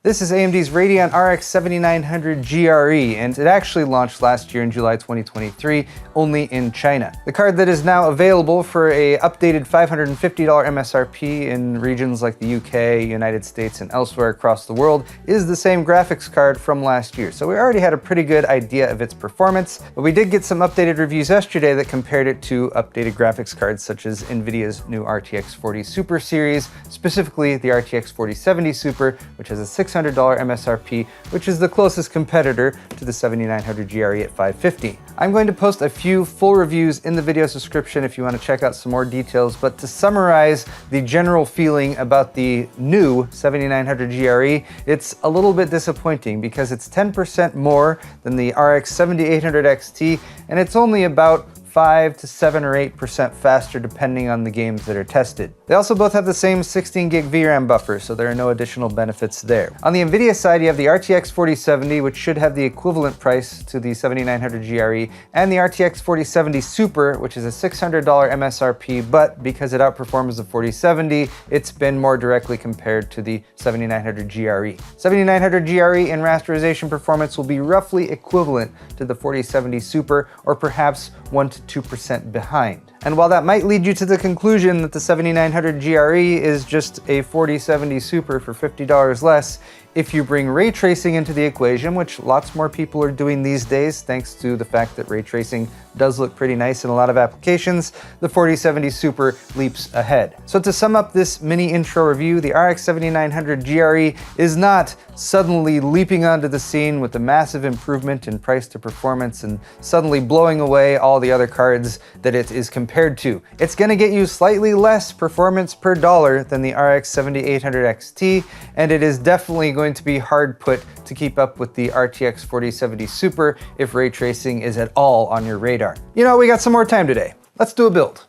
This is AMD's Radeon RX 7900 GRE, and it actually launched last year in July 2023, only in China. The card that is now available for a updated $550 MSRP in regions like the UK, United States, and elsewhere across the world is the same graphics card from last year. So we already had a pretty good idea of its performance, but we did get some updated reviews yesterday that compared it to updated graphics cards such as NVIDIA's new RTX 40 Super series, specifically the RTX 4070 Super, which has a $600 MSRP, which is the closest competitor to the 7900 GRE at $550. I'm going to post a few full reviews in the video's description if you want to check out some more details, but to summarize the general feeling about the new 7900 GRE, it's a little bit disappointing because it's 10% more than the RX 7800 XT, and it's only about 5 to 7 or 8% faster depending on the games that are tested. They also both have the same 16 gig VRAM buffer, so there are no additional benefits there. On the NVIDIA side, you have the RTX 4070, which should have the equivalent price to the 7900 GRE, and the RTX 4070 Super, which is a $600 MSRP, but because it outperforms the 4070, it's been more directly compared to the 7900 GRE. 7900 GRE in rasterization performance will be roughly equivalent to the 4070 Super, or perhaps 1 to 2% behind. And while that might lead you to the conclusion that the 7900 GRE is just a 4070 Super for $50 less, if you bring ray tracing into the equation, which lots more people are doing these days thanks to the fact that ray tracing does look pretty nice in a lot of applications, the 4070 Super leaps ahead. So to sum up this mini intro review, the RX 7900 GRE is not suddenly leaping onto the scene with a massive improvement in price to performance and suddenly blowing away all the other cards that it is compared to. It's going to get you slightly less performance per dollar than the RX 7800 XT, and it is definitely going to be hard put to keep up with the RTX 4070 Super if ray tracing is at all on your radar. You know, we got some more time today. Let's do a build.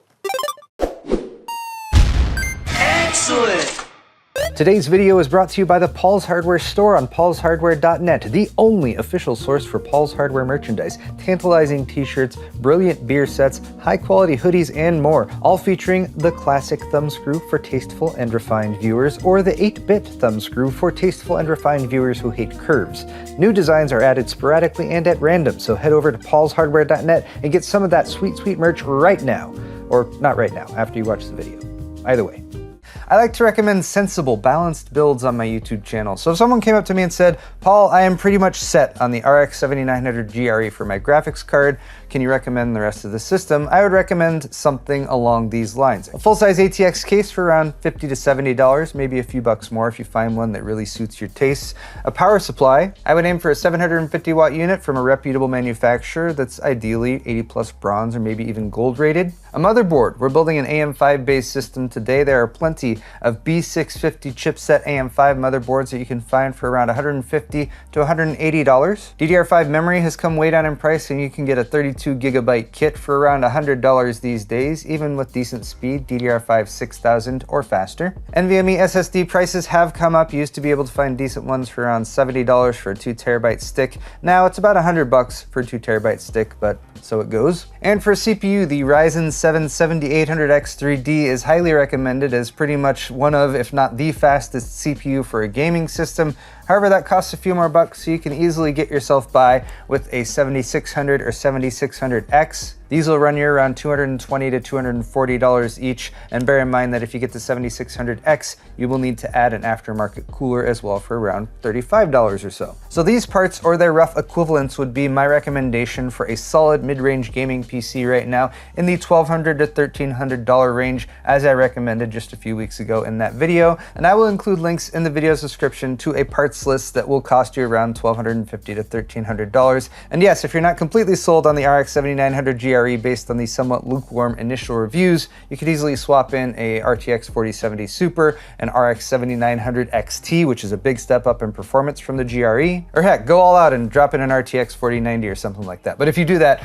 Excellent! Today's video is brought to you by the Paul's Hardware store on paulshardware.net, the only official source for Paul's Hardware merchandise, tantalizing t-shirts, brilliant beer sets, high-quality hoodies, and more, all featuring the classic thumbscrew for tasteful and refined viewers, or the 8-bit thumbscrew for tasteful and refined viewers who hate curves. New designs are added sporadically and at random, so head over to paulshardware.net and get some of that sweet, sweet merch right now. Or not right now, after you watch the video. Either way. I like to recommend sensible, balanced builds on my YouTube channel. So if someone came up to me and said, Paul, I am pretty much set on the RX 7900 GRE for my graphics card, can you recommend the rest of the system? I would recommend something along these lines. A full-size ATX case for around $50 to $70, maybe a few bucks more if you find one that really suits your tastes. A power supply, I would aim for a 750 watt unit from a reputable manufacturer that's ideally 80 plus bronze or maybe even gold rated. A motherboard, we're building an AM5 based system today. There are plenty of B650 chipset AM5 motherboards that you can find for around $150 to $180. DDR5 memory has come way down in price, and you can get a 32 gigabyte kit for around $100 these days, even with decent speed, DDR5 6000 or faster. NVMe SSD prices have come up. You used to be able to find decent ones for around $70 for a 2 terabyte stick. Now it's about $100 for a 2 terabyte stick, but so it goes. And for CPU, the Ryzen 7 7800X 3D is highly recommended as pretty much one of, if not the fastest CPU for a gaming system. However, that costs a few more bucks, so you can easily get yourself by with a 7600 or 7600X. These will run you around $220 to $240 each, and bear in mind that if you get the 7600X, you will need to add an aftermarket cooler as well for around $35 or so. So these parts or their rough equivalents would be my recommendation for a solid mid-range gaming PC right now in the $1,200 to $1,300 range, as I recommended just a few weeks ago in that video. And I will include links in the video's description to a parts list that will cost you around $1,250 to $1,300. And yes, if you're not completely sold on the RX 7900 GRE based on the somewhat lukewarm initial reviews, you could easily swap in a RTX 4070 Super, an RX 7900 XT, which is a big step up in performance from the GRE, or heck, go all out and drop in an RTX 4090 or something like that. But if you do that,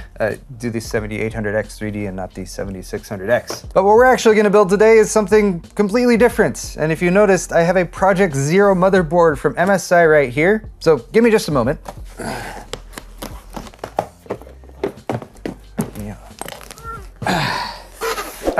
do the 7800X 3D and not the 7600X. But what we're actually going to build today is something completely different. And if you noticed, I have a Project Zero motherboard from MSI right here. So give me just a moment.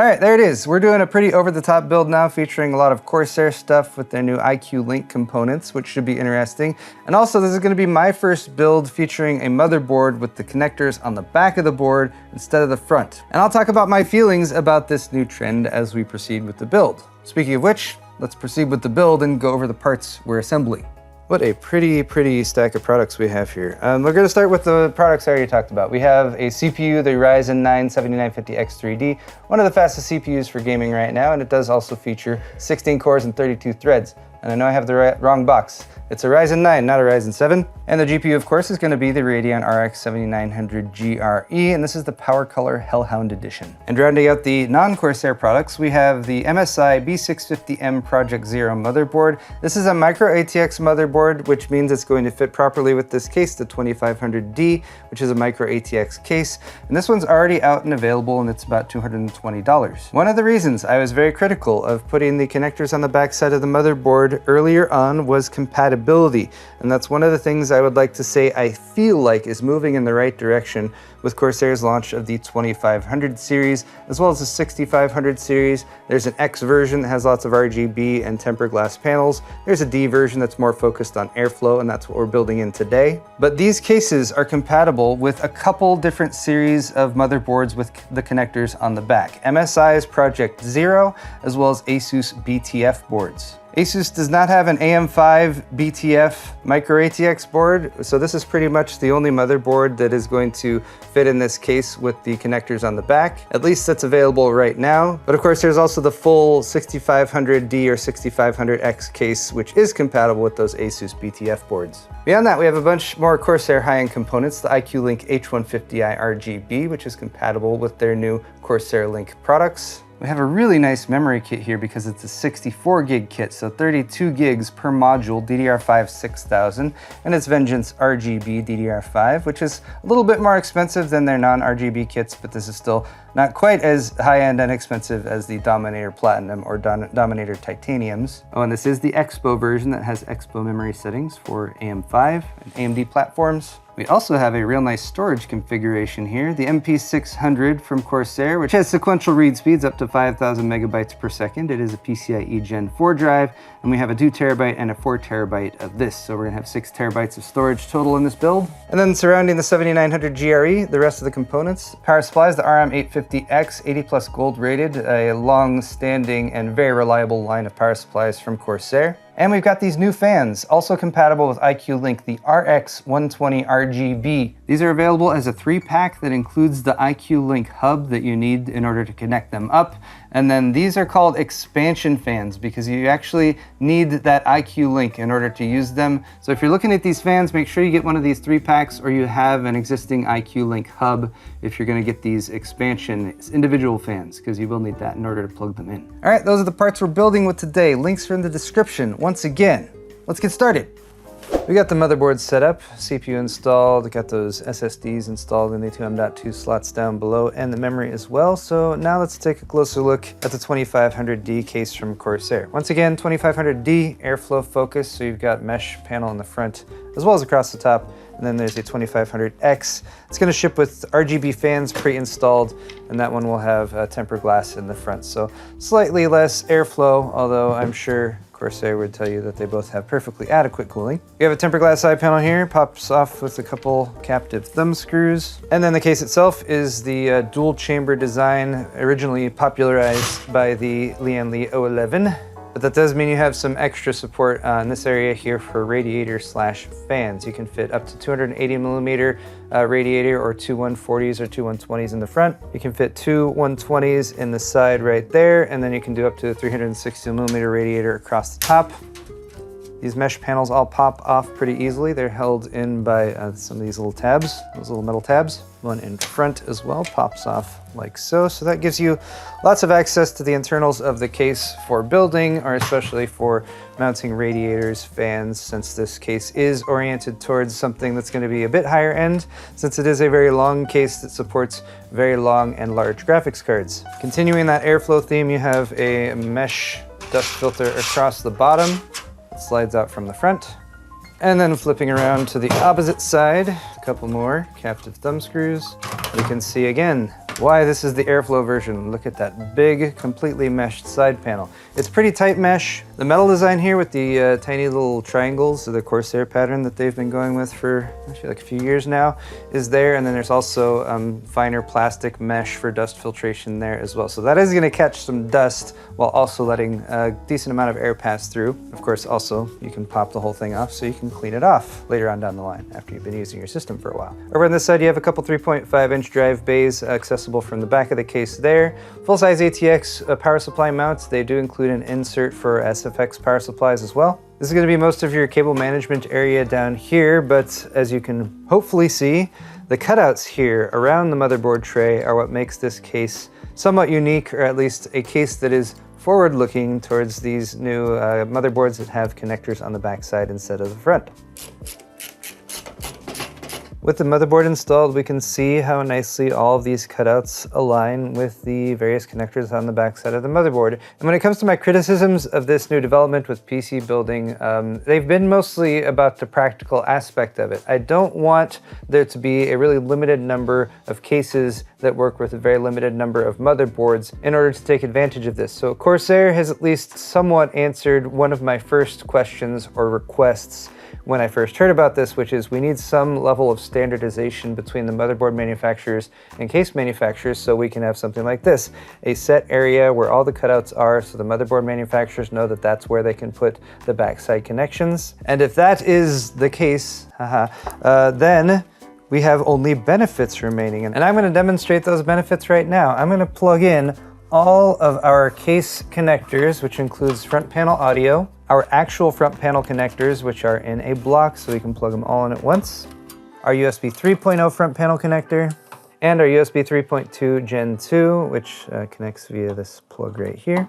All right, there it is. We're doing a pretty over-the-top build now featuring a lot of Corsair stuff with their new iCue Link components, which should be interesting. And also, this is going to be my first build featuring a motherboard with the connectors on the back of the board instead of the front. And I'll talk about my feelings about this new trend as we proceed with the build. Speaking of which, let's proceed with the build and go over the parts we're assembling. What a pretty stack of products we have here. We're going to start with the products I already talked about. We have a CPU, the Ryzen 9 7950X3D, one of the fastest CPUs for gaming right now, and it does also feature 16 cores and 32 threads. And I know I have the wrong box. It's a Ryzen 9, not a Ryzen 7. And the GPU, of course, is going to be the Radeon RX 7900 GRE, and this is the PowerColor Hellhound edition. And rounding out the non-Corsair products, we have the MSI B650M Project Zero motherboard. This is a micro ATX motherboard, which means it's going to fit properly with this case, the 2500D, which is a micro ATX case. And this one's already out and available, and it's about $220. One of the reasons I was very critical of putting the connectors on the back side of the motherboard earlier on was compatibility. And that's one of the things I would like to say I feel like is moving in the right direction with Corsair's launch of the 2500 series, as well as the 6500 series. There's an X version that has lots of RGB and tempered glass panels. There's a D version that's more focused on airflow, and that's what we're building in today. But these cases are compatible with a couple different series of motherboards with the connectors on the back. MSI's Project Zero, as well as Asus BTF boards. Asus does not have an AM5 BTF micro ATX board, so this is pretty much the only motherboard that is going to fit in this case with the connectors on the back. At least that's available right now. But of course, there's also the full 6500D or 6500X case, which is compatible with those Asus BTF boards. Beyond that, we have a bunch more Corsair high-end components, the iCue Link H150i RGB, which is compatible with their new Corsair Link products. We have a really nice memory kit here because it's a 64 gig kit, so 32 gigs per module, DDR5 6000, and it's Vengeance RGB DDR5, which is a little bit more expensive than their non-RGB kits, but this is still not quite as high-end and expensive as the Dominator Platinum or Dominator Titaniums. Oh, and this is the Expo version that has Expo memory settings for AM5 and AMD platforms. We also have a real nice storage configuration here, the MP600 from Corsair, which has sequential read speeds up to 5,000 megabytes per second. It is a PCIe Gen 4 drive, and we have a 2 terabyte and a 4 terabyte of this. So we're gonna have 6 terabytes of storage total in this build. And then surrounding the 7900 GRE, the rest of the components. Power supplies, the RM850X, 80 plus gold rated, a long-standing and very reliable line of power supplies from Corsair. And we've got these new fans, also compatible with iCue Link, the RX 120 RGB. These are available as a 3-pack that includes the iCue Link hub that you need in order to connect them up. And then these are called expansion fans because you actually need that iCue Link in order to use them. So if you're looking at these fans, make sure you get one of these 3-packs or you have an existing iCue Link hub if you're gonna get these expansion individual fans, because you will need that in order to plug them in. All right, those are the parts we're building with today. Links are in the description. Once again, let's get started. We got the motherboard set up, CPU installed, got those SSDs installed in the 2 M.2 slots down below, and the memory as well. So now let's take a closer look at the 2500D case from Corsair. Once again, 2500D airflow focus, so you've got mesh panel in the front as well as across the top. And then there's a 2500X. It's gonna ship with RGB fans pre-installed, and that one will have tempered glass in the front. So slightly less airflow, although I'm sure Corsair would tell you that they both have perfectly adequate cooling. You have a tempered glass side panel here, pops off with a couple captive thumb screws. And then the case itself is the dual chamber design, originally popularized by the Lian Li 011. But that does mean you have some extra support in this area here for radiator/fans. You can fit up to 280 millimeter radiator or 2 140s or 2 120s in the front. You can fit 2 120s in the side right there, and then you can do up to a 360 millimeter radiator across the top. These mesh panels all pop off pretty easily. They're held in by some of these little tabs, those little metal tabs. One in front as well pops off like so. So that gives you lots of access to the internals of the case for building, or especially for mounting radiators, fans, since this case is oriented towards something that's going to be a bit higher end, since it is a very long case that supports very long and large graphics cards. Continuing that airflow theme, you have a mesh dust filter across the bottom. Slides out from the front. And then flipping around to the opposite side, a couple more captive thumb screws. You can see again why this is the airflow version. Look at that big, completely meshed side panel. It's pretty tight mesh. The metal design here with the tiny little triangles, the Corsair pattern that they've been going with for actually like a few years now, is there. And then there's also finer plastic mesh for dust filtration there as well. So that is gonna catch some dust while also letting a decent amount of air pass through. Of course, also, you can pop the whole thing off so you can clean it off later on down the line after you've been using your system for a while. Over on this side, you have a couple 3.5-inch drive bays accessible from the back of the case there. Full-size ATX power supply mounts. They do include an insert for SFX power supplies as well. This is going to be most of your cable management area down here, but as you can hopefully see, the cutouts here around the motherboard tray are what makes this case somewhat unique, or at least a case that is forward-looking towards these new motherboards that have connectors on the back side instead of the front. With the motherboard installed, we can see how nicely all of these cutouts align with the various connectors on the backside of the motherboard. And when it comes to my criticisms of this new development with PC building, they've been mostly about the practical aspect of it. I don't want there to be a really limited number of cases that work with a very limited number of motherboards in order to take advantage of this. So Corsair has at least somewhat answered one of my first questions or requests when I first heard about this, which is we need some level of standardization between the motherboard manufacturers and case manufacturers so we can have something like this, a set area where all the cutouts are so the motherboard manufacturers know that that's where they can put the backside connections. And if that is the case, then we have only benefits remaining. And I'm going to demonstrate those benefits right now. I'm going to plug in all of our case connectors, which includes front panel audio, our actual front panel connectors, which are in a block so we can plug them all in at once, our USB 3.0 front panel connector, and our USB 3.2 Gen 2, which connects via this plug right here.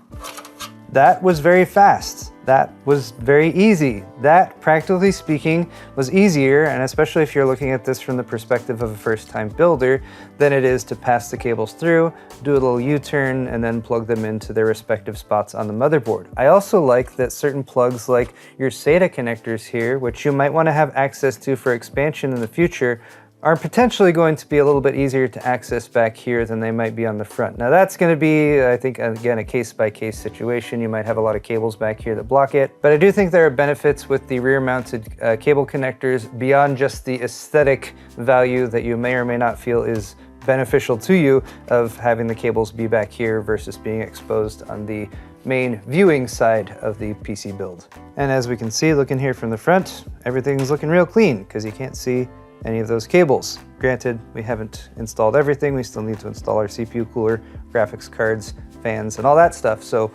That was very fast. That was very easy. That, practically speaking, was easier, and especially if you're looking at this from the perspective of a first-time builder, than it is to pass the cables through, do a little U-turn, and then plug them into their respective spots on the motherboard. I also like that certain plugs like your SATA connectors here, which you might want to have access to for expansion in the future, are potentially going to be a little bit easier to access back here than they might be on the front. Now that's going to be, I think, again, a case-by-case situation. You might have a lot of cables back here that block it, but I do think there are benefits with the rear-mounted cable connectors beyond just the aesthetic value that you may or may not feel is beneficial to you of having the cables be back here versus being exposed on the main viewing side of the PC build. And as we can see, looking here from the front, everything's looking real clean because you can't see any of those cables. Granted, we haven't installed everything. We still need to install our CPU cooler, graphics cards, fans, and all that stuff. So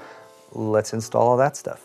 let's install all that stuff.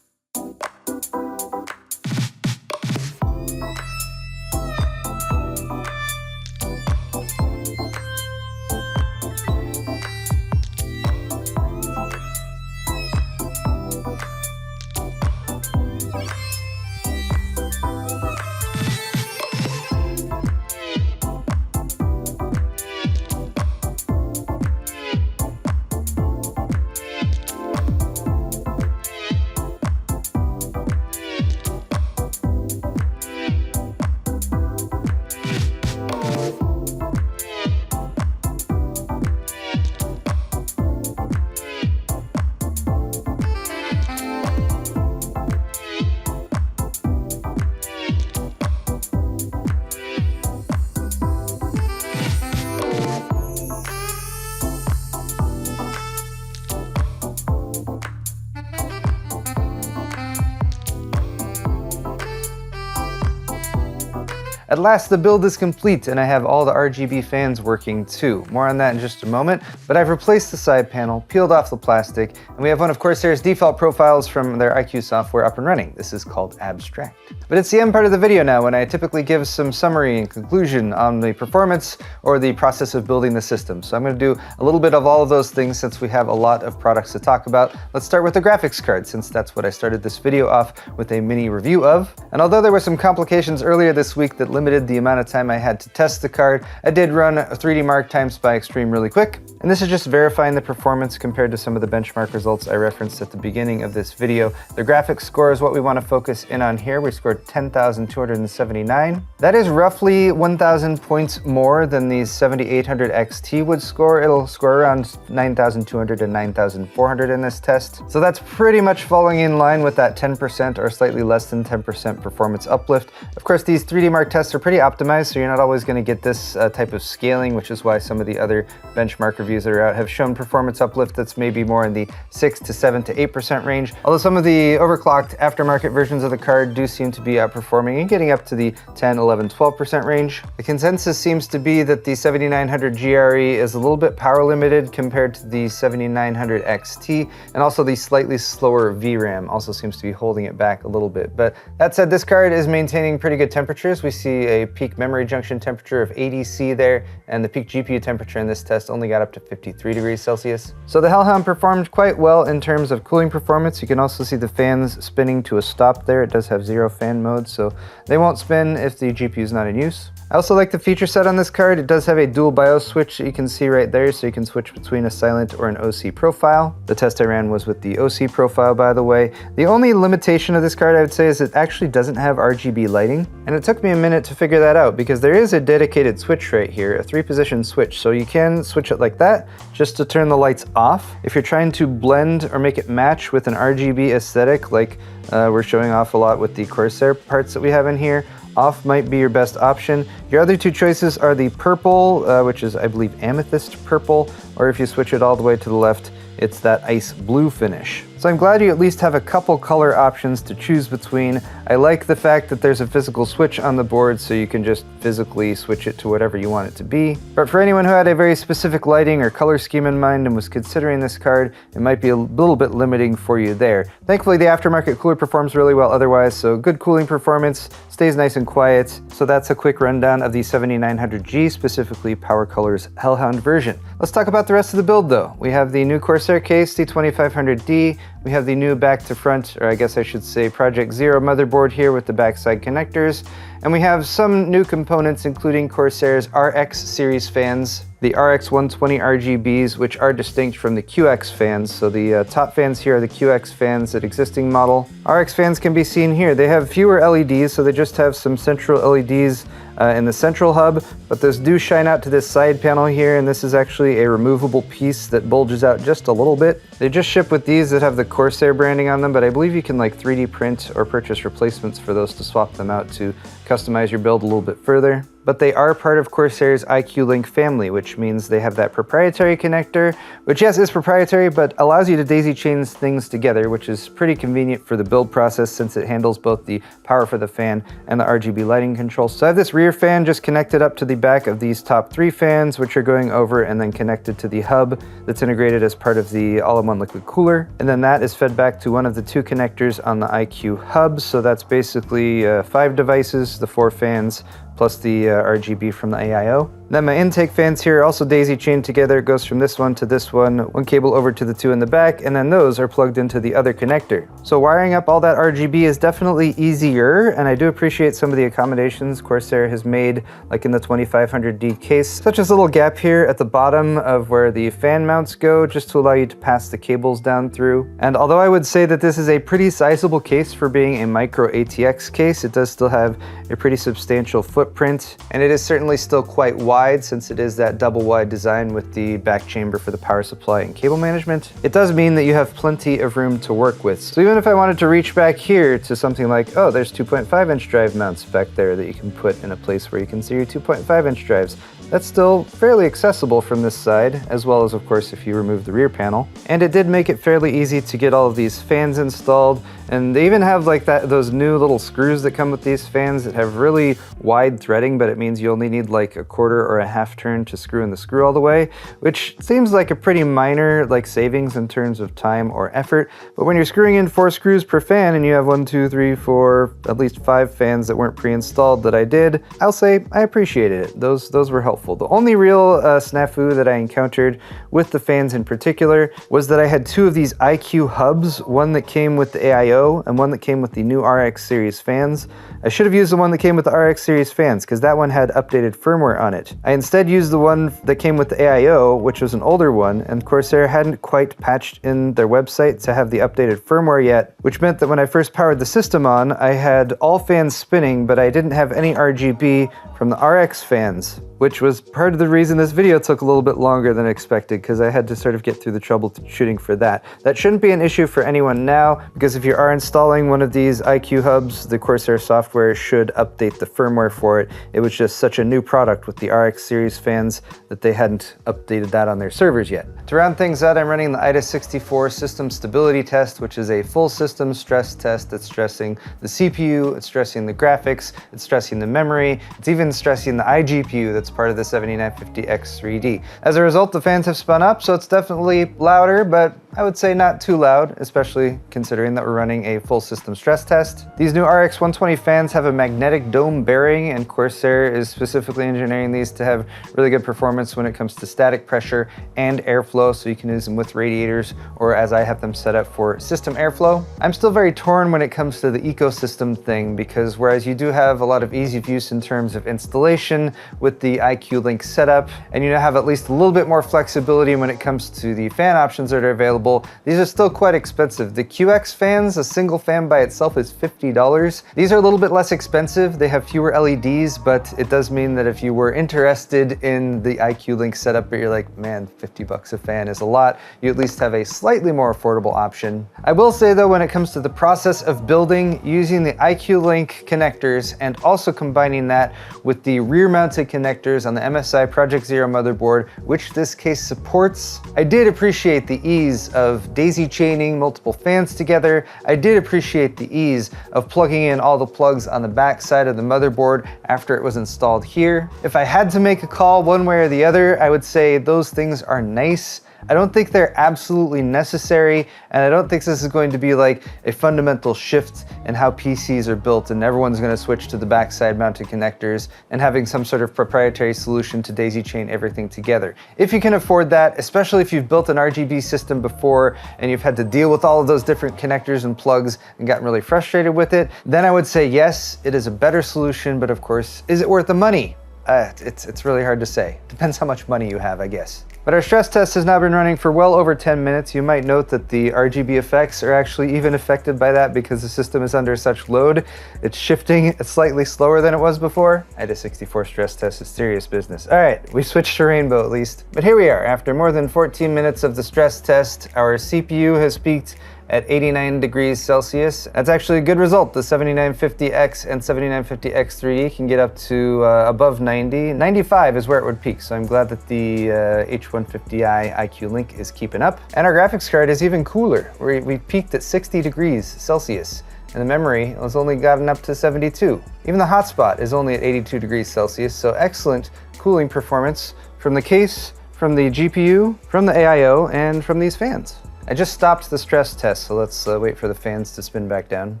At last, the build is complete, and I have all the RGB fans working too. More on that in just a moment, but I've replaced the side panel, peeled off the plastic, and we have one of Corsair's default profiles from their iCue software up and running. This is called Abstract. But it's the end part of the video now, when I typically give some summary and conclusion on the performance or the process of building the system. So I'm going to do a little bit of all of those things since we have a lot of products to talk about. Let's start with the graphics card, since that's what I started this video off with a mini review of. And although there were some complications earlier this week that limited the amount of time I had to test the card, I did run 3D Mark times by Extreme really quick. And this is just verifying the performance compared to some of the benchmark results I referenced at the beginning of this video. The graphics score is what we want to focus in on here. We scored 10,279. That is roughly 1,000 points more than the 7800 XT would score. It'll score around 9,200 and 9,400 in this test. So that's pretty much falling in line with that 10% or slightly less than 10% performance uplift. Of course, these 3D Mark tests are pretty optimized, so you're not always going to get this type of scaling, which is why some of the other benchmark reviews that are out have shown performance uplift that's maybe more in the 6 to 7 to 8% range. Although some of the overclocked aftermarket versions of the card do seem to be outperforming and getting up to the 10, 11, 12% range. The consensus seems to be that the 7900 GRE is a little bit power limited compared to the 7900 XT, and also the slightly slower VRAM also seems to be holding it back a little bit. But that said, this card is maintaining pretty good temperatures. We see a peak memory junction temperature of 80 C there, and the peak GPU temperature in this test only got up to 53 degrees Celsius. So the Hellhound performed quite well in terms of cooling performance. You can also see the fans spinning to a stop there. It does have 0 fan mode, so they won't spin if the GPU is not in use. I also like the feature set on this card. It does have a dual BIOS switch that you can see right there, so you can switch between a silent or an OC profile. The test I ran was with the OC profile, by the way. The only limitation of this card, I would say, is it actually doesn't have RGB lighting, and it took me a minute to figure that out because there is a dedicated switch right here, a 3-position switch, so you can switch it like that just to turn the lights off. If you're trying to blend or make it match with an RGB aesthetic, like we're showing off a lot with the Corsair parts that we have in here, off might be your best option. Your other two choices are the purple, which is, I believe, amethyst purple, or if you switch it all the way to the left, it's that ice blue finish. So I'm glad you at least have a couple color options to choose between. I like the fact that there's a physical switch on the board, so you can just physically switch it to whatever you want it to be. But for anyone who had a very specific lighting or color scheme in mind and was considering this card, it might be a little bit limiting for you there. Thankfully, the aftermarket cooler performs really well otherwise, so good cooling performance, stays nice and quiet. So that's a quick rundown of the 7900G, specifically PowerColor's Hellhound version. Let's talk about the rest of the build though. We have the new Corsair case, the 2500D. We have the new back to front, or I guess I should say Project Zero motherboard here with the backside connectors. And we have some new components, including Corsair's RX series fans, the RX 120 RGBs, which are distinct from the QX fans. So the top fans here are the QX fans at existing model. RX fans can be seen here. They have fewer LEDs, so they just have some central LEDs in the central hub, but those do shine out to this side panel here, and this is actually a removable piece that bulges out just a little bit. They just ship with these that have the Corsair branding on them, but I believe you can like 3D print or purchase replacements for those to swap them out to customize your build a little bit further. But they are part of Corsair's iCue Link family, which means they have that proprietary connector, which yes, is proprietary, but allows you to daisy chain things together, which is pretty convenient for the build process since it handles both the power for the fan and the RGB lighting control. So I have this rear fan just connected up to the back of these top 3 fans, which are going over and then connected to the hub that's integrated as part of the all-in-one liquid cooler. And then that is fed back to one of the 2 connectors on the iCue hub. So that's basically 5 devices, the 4 fans, plus the RGB from the AIO. Then my intake fans here are also daisy chained together. It goes from this one to this one cable over to the 2 in the back, and then those are plugged into the other connector. So wiring up all that RGB is definitely easier, and I do appreciate some of the accommodations Corsair has made, like in the 2500D case, such as a little gap here at the bottom of where the fan mounts go, just to allow you to pass the cables down through. And although I would say that this is a pretty sizable case for being a micro ATX case, it does still have a pretty substantial footprint, and it is certainly still quite wide since it is that double wide design with the back chamber for the power supply and cable management. It does mean that you have plenty of room to work with. So even if I wanted to reach back here to something like, oh, there's 2.5-inch drive mounts back there that you can put in a place where you can see your 2.5-inch drives, That's still fairly accessible from this side, as well as of course if you remove the rear panel. And it did make it fairly easy to get all of these fans installed, and they even have like those new little screws that come with these fans that have really wide threading, but it means you only need like a quarter or a half turn to screw in the screw all the way, which seems like a pretty minor like savings in terms of time or effort. But when you're screwing in 4 screws per fan and you have 1, 2, 3, 4, at least 5 fans that weren't pre-installed that I did, I'll say I appreciated it. Those were helpful. The only real snafu that I encountered with the fans in particular was that I had 2 of these iCue hubs, one that came with the AIO and one that came with the new RX series fans. I should have used the one that came with the RX series fans because that one had updated firmware on it. I instead used the one that came with the AIO, which was an older one, and Corsair hadn't quite patched in their website to have the updated firmware yet, which meant that when I first powered the system on, I had all fans spinning, but I didn't have any RGB from the RX fans, which was part of the reason this video took a little bit longer than expected, because I had to sort of get through the troubleshooting for that. That shouldn't be an issue for anyone now, because if you are installing one of these iCue hubs, the Corsair software should update the firmware for it. It was just such a new product with the RX series fans that they hadn't updated that on their servers yet. To round things out, I'm running the IDA64 system stability test, which is a full system stress test that's stressing the CPU, it's stressing the graphics, it's stressing the memory, it's even stressing the iGPU that's part of the 7950X3D. As a result, the fans have spun up, so it's definitely louder, but I would say not too loud, especially considering that we're running a full system stress test. These new RX 120 fans have a magnetic dome bearing, and Corsair is specifically engineering these to have really good performance when it comes to static pressure and airflow, so you can use them with radiators, or as I have them set up for system airflow. I'm still very torn when it comes to the ecosystem thing, because whereas you do have a lot of ease of use in terms of installation with the iCue Link setup, and you have at least a little bit more flexibility when it comes to the fan options that are available, these are still quite expensive. The QX fans, a single fan by itself is $50. These are a little bit less expensive. They have fewer LEDs, but it does mean that if you were interested in the iCue Link setup, but you're like, man, 50 bucks a fan is a lot, you at least have a slightly more affordable option. I will say though, when it comes to the process of building, using the iCue Link connectors and also combining that with the rear-mounted connectors on the MSI Project Zero motherboard, which this case supports, I did appreciate the ease of daisy chaining multiple fans together. I did appreciate the ease of plugging in all the plugs on the back side of the motherboard after it was installed here. If I had to make a call one way or the other, I would say those things are nice. I don't think they're absolutely necessary, and I don't think this is going to be like a fundamental shift in how PCs are built and everyone's going to switch to the backside mounted connectors and having some sort of proprietary solution to daisy chain everything together. If you can afford that, especially if you've built an RGB system before and you've had to deal with all of those different connectors and plugs and gotten really frustrated with it, then I would say yes, it is a better solution, but of course, is it worth the money? It's really hard to say. Depends how much money you have, I guess. But our stress test has now been running for well over 10 minutes. You might note that the RGB effects are actually even affected by that because the system is under such load. It's shifting slightly slower than it was before. IDA64 stress test is serious business. All right, we switched to rainbow at least. But here we are. After more than 14 minutes of the stress test, our CPU has peaked at 89 degrees Celsius. That's actually a good result. The 7950X and 7950X3D can get up to above 90. 95 is where it would peak, so I'm glad that the H150i iCue Link is keeping up. And our graphics card is even cooler. We peaked at 60 degrees Celsius, and the memory has only gotten up to 72. Even the hotspot is only at 82 degrees Celsius, so excellent cooling performance from the case, from the GPU, from the AIO, and from these fans. I just stopped the stress test, so let's wait for the fans to spin back down.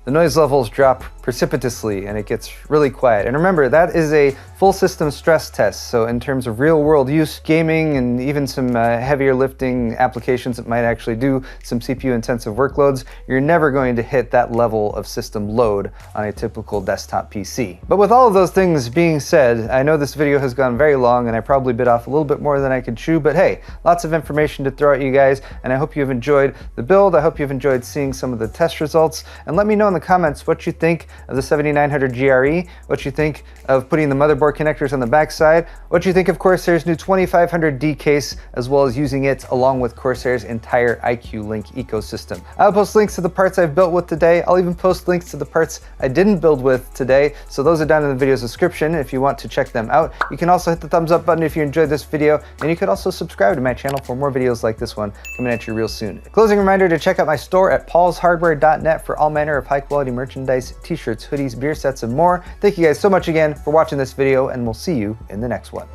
The noise levels drop precipitously and it gets really quiet. And remember, that is a full system stress test. So in terms of real world use, gaming, and even some heavier lifting applications that might actually do some CPU intensive workloads, you're never going to hit that level of system load on a typical desktop PC. But with all of those things being said, I know this video has gone very long and I probably bit off a little bit more than I could chew, but hey, lots of information to throw at you guys, and I hope you've enjoyed the build. I hope you've enjoyed seeing some of the test results, and let me know in the comments what you think of the 7900 GRE, what you think of putting the motherboard connectors on the backside, what you think of Corsair's new 2500D case, as well as using it along with Corsair's entire iCue Link ecosystem. I'll post links to the parts I've built with today. I'll even post links to the parts I didn't build with today, so those are down in the video's description if you want to check them out. You can also hit the thumbs up button if you enjoyed this video, and you could also subscribe to my channel for more videos like this one coming at you real soon. A closing reminder to check out my store at paulshardware.net for all manner of high quality merchandise, t-shirts, hoodies, beer sets, and more. Thank you guys so much again for watching this video, and we'll see you in the next one.